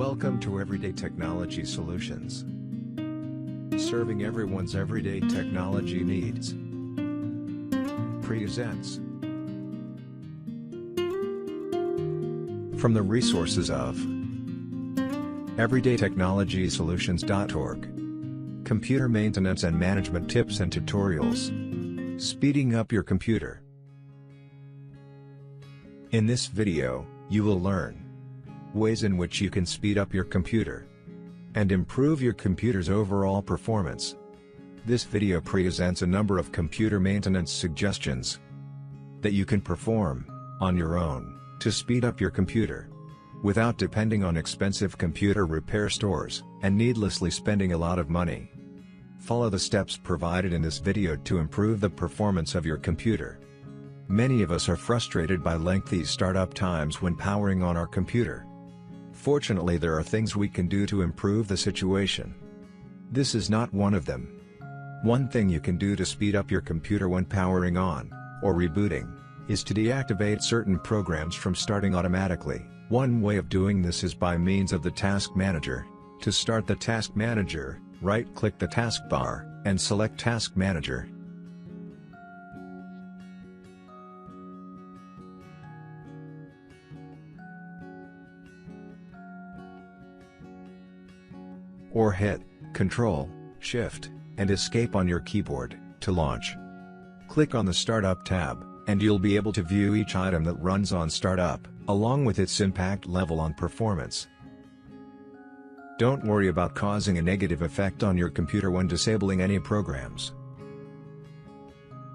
Welcome to Everyday Technology Solutions. Serving everyone's everyday technology needs. Presents. From the resources of everydaytechnologysolutions.org. Computer maintenance and management tips and tutorials. Speeding up your computer. In this video, you will learn ways in which you can speed up your computer and improve your computer's overall performance. This video presents a number of computer maintenance suggestions that you can perform on your own to speed up your computer without depending on expensive computer repair stores and needlessly spending a lot of money. Follow the steps provided in this video to improve the performance of your computer. Many of us are frustrated by lengthy startup times when powering on our computer. Fortunately, there are things we can do to improve the situation. This is not one of them. One thing you can do to speed up your computer when powering on or rebooting is to deactivate certain programs from starting automatically. One way of doing this is by means of the Task Manager. To start the Task Manager, right-click the taskbar and select Task Manager. Or hit Ctrl, Shift, and Escape on your keyboard to launch. Click on the Startup tab, and you'll be able to view each item that runs on startup, along with its impact level on performance. Don't worry about causing a negative effect on your computer when disabling any programs.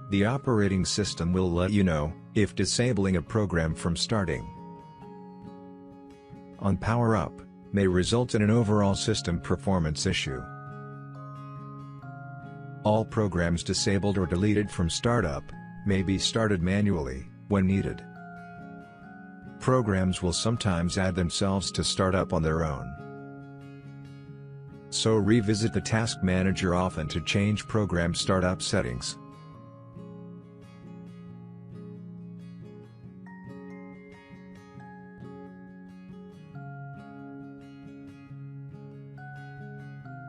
The operating system will let you know if disabling a program from starting on Power Up may result in an overall system performance issue. All programs disabled or deleted from startup may be started manually when needed. Programs will sometimes add themselves to startup on their own. So revisit the Task Manager often to change program startup settings.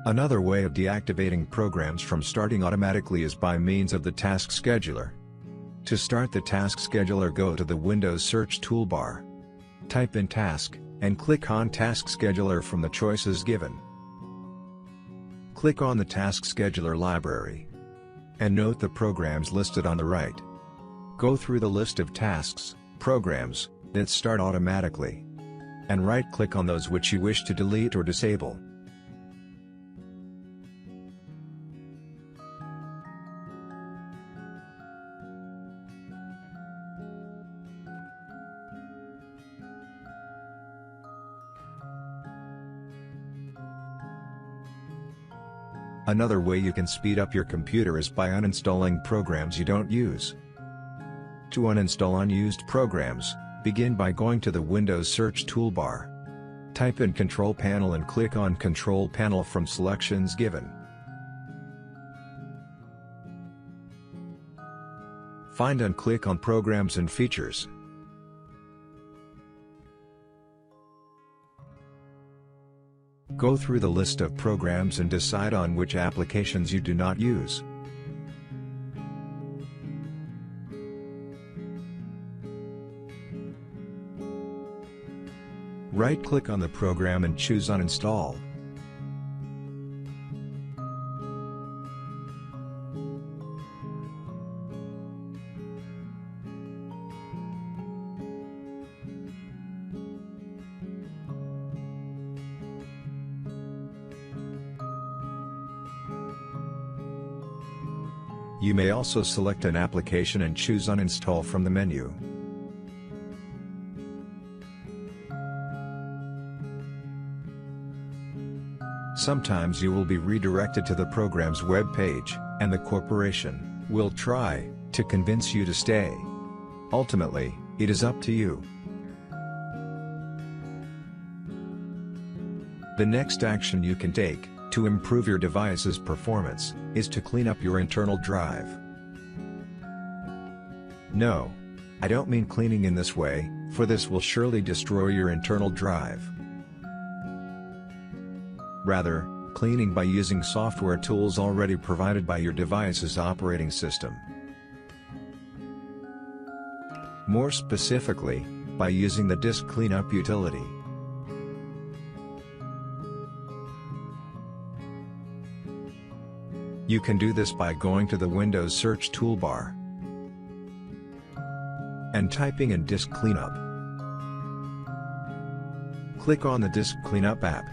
Another way of deactivating programs from starting automatically is by means of the Task Scheduler. To start the Task Scheduler, go to the Windows search toolbar. Type in Task, and click on Task Scheduler from the choices given. Click on the Task Scheduler library. And note the programs listed on the right. Go through the list of tasks, programs, that start automatically. And right-click on those which you wish to delete or disable. Another way you can speed up your computer is by uninstalling programs you don't use. To uninstall unused programs, begin by going to the Windows search toolbar. Type in Control Panel and click on Control Panel from selections given. Find and click on Programs and Features. Go through the list of programs and decide on which applications you do not use. Right-click on the program and choose Uninstall. You may also select an application and choose Uninstall from the menu. Sometimes you will be redirected to the program's web page, and the corporation will try to convince you to stay. Ultimately, it is up to you. The next action you can take to improve your device's performance is to clean up your internal drive. No, I don't mean cleaning in this way, for this will surely destroy your internal drive. Rather, cleaning by using software tools already provided by your device's operating system. More specifically, by using the Disk Cleanup utility. You can do this by going to the Windows search toolbar and typing in Disk Cleanup. Click on the Disk Cleanup app.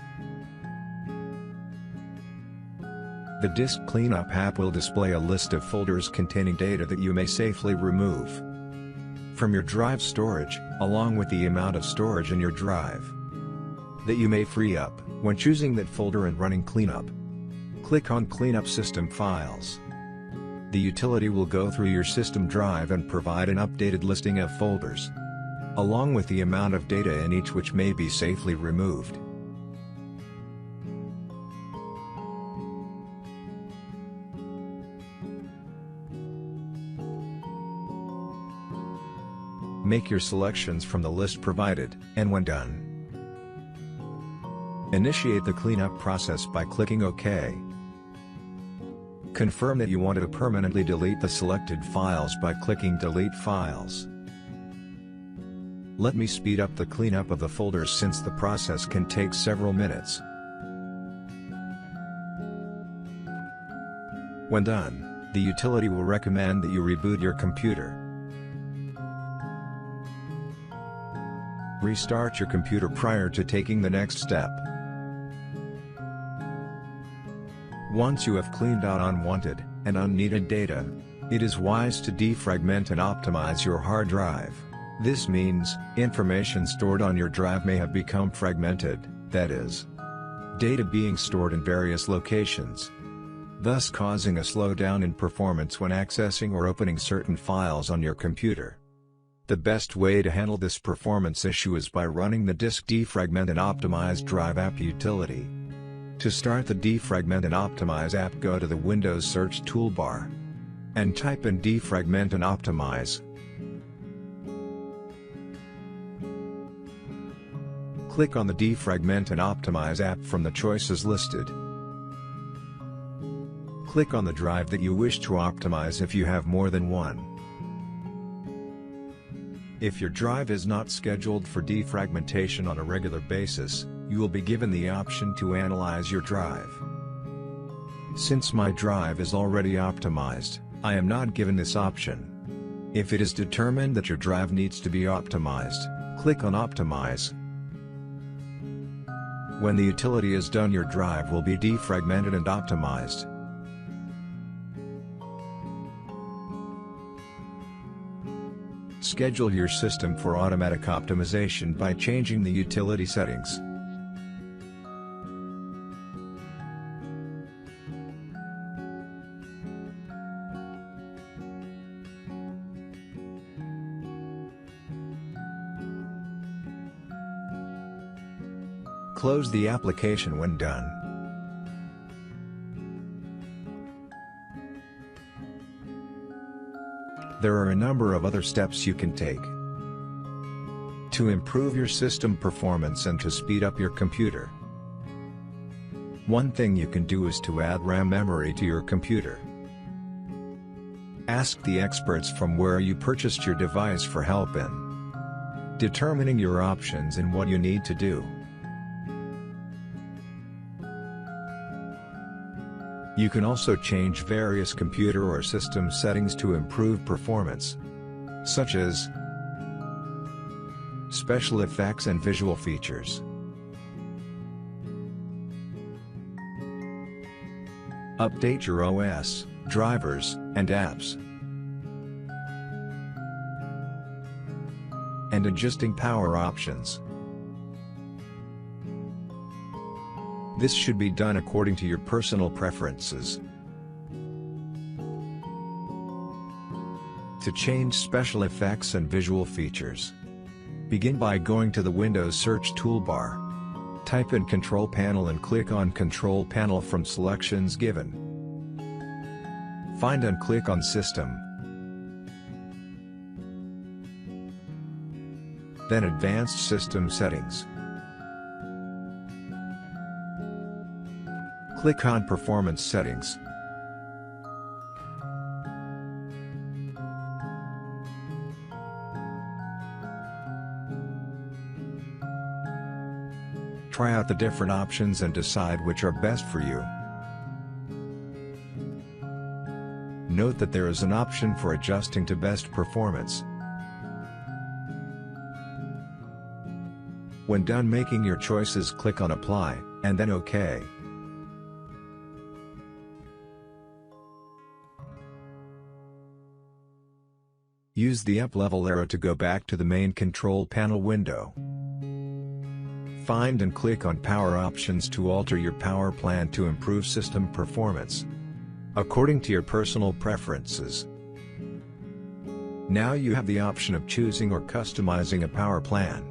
The Disk Cleanup app will display a list of folders containing data that you may safely remove from your drive storage, along with the amount of storage in your drive that you may free up when choosing that folder and running cleanup. Click on Cleanup System Files. The utility will go through your system drive and provide an updated listing of folders, along with the amount of data in each which may be safely removed. Make your selections from the list provided, and when done, initiate the cleanup process by clicking OK. Confirm that you want to permanently delete the selected files by clicking Delete Files. Let me speed up the cleanup of the folders since the process can take several minutes. When done, the utility will recommend that you reboot your computer. Restart your computer prior to taking the next step. Once you have cleaned out unwanted and unneeded data, it is wise to defragment and optimize your hard drive. This means, information stored on your drive may have become fragmented, that is, data being stored in various locations, thus causing a slowdown in performance when accessing or opening certain files on your computer. The best way to handle this performance issue is by running the Disk Defragment and Optimize Drive app utility. To start the Defragment and Optimize app, go to the Windows search toolbar and type in Defragment and Optimize. Click on the Defragment and Optimize app from the choices listed. Click on the drive that you wish to optimize if you have more than one. If your drive is not scheduled for defragmentation on a regular basis, you will be given the option to analyze your drive. Since my drive is already optimized, I am not given this option. If it is determined that your drive needs to be optimized, click on Optimize. When the utility is done, your drive will be defragmented and optimized. Schedule your system for automatic optimization by changing the utility settings. Close the application when done. There are a number of other steps you can take to improve your system performance and to speed up your computer. One thing you can do is to add RAM memory to your computer. Ask the experts from where you purchased your device for help in determining your options and what you need to do. You can also change various computer or system settings to improve performance, such as special effects and visual features. Update your OS, drivers, and apps. And adjusting power options. This should be done according to your personal preferences. To change special effects and visual features, begin by going to the Windows search toolbar. Type in Control Panel and click on Control Panel from selections given. Find and click on System. Then Advanced System Settings. Click on Performance Settings. Try out the different options and decide which are best for you. Note that there is an option for adjusting to best performance. When done making your choices, click on Apply, and then OK. Use the up level arrow to go back to the main control panel window. Find and click on Power Options to alter your power plan to improve system performance according to your personal preferences. Now you have the option of choosing or customizing a power plan.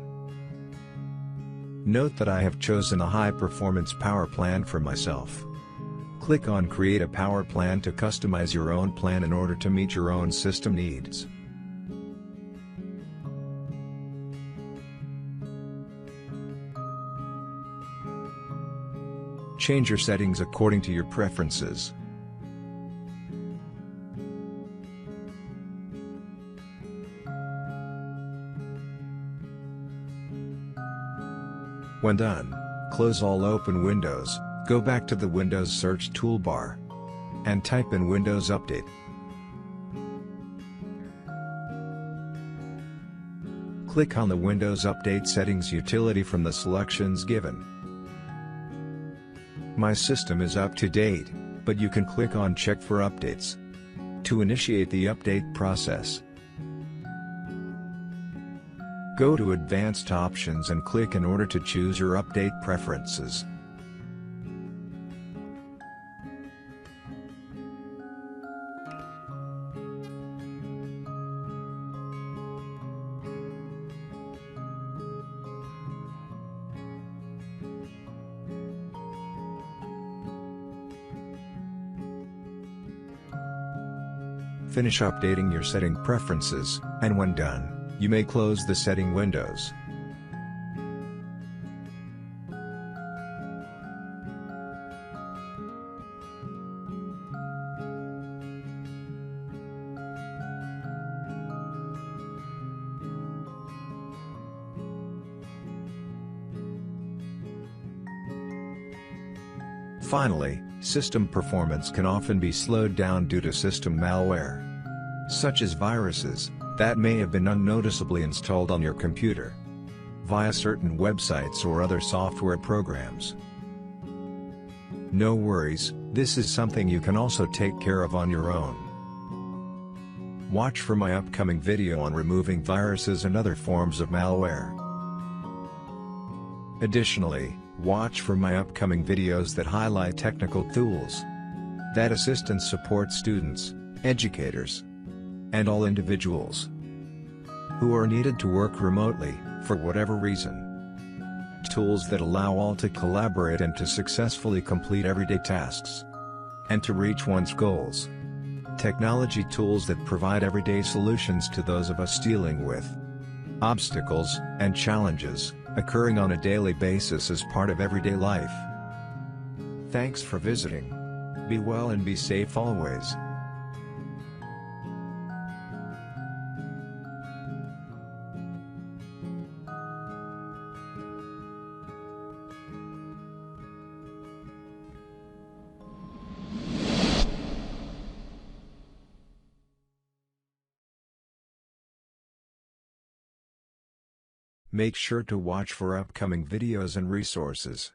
Note that I have chosen a high-performance power plan for myself. Click on Create a Power Plan to customize your own plan in order to meet your own system needs. Change your settings according to your preferences. When done, close all open windows, go back to the Windows search toolbar, and type in Windows Update. Click on the Windows Update Settings utility from the selections given. My system is up to date, but you can click on Check for updates to initiate the update process. Go to Advanced Options and click in order to choose your update preferences. Finish updating your setting preferences, and when done, you may close the setting windows. Finally, system performance can often be slowed down due to system malware, such as viruses that may have been unnoticeably installed on your computer via certain websites or other software programs. No worries, this is something you can also take care of on your own. Watch for my upcoming video on removing viruses and other forms of malware. Additionally, watch for my upcoming videos that highlight technical tools that assist and support students, educators, and all individuals who are needed to work remotely, for whatever reason. Tools that allow all to collaborate and to successfully complete everyday tasks, and to reach one's goals. Technology tools that provide everyday solutions to those of us dealing with obstacles and challenges occurring on a daily basis as part of everyday life. Thanks for visiting. Be well and be safe always. Make sure to watch for upcoming videos and resources.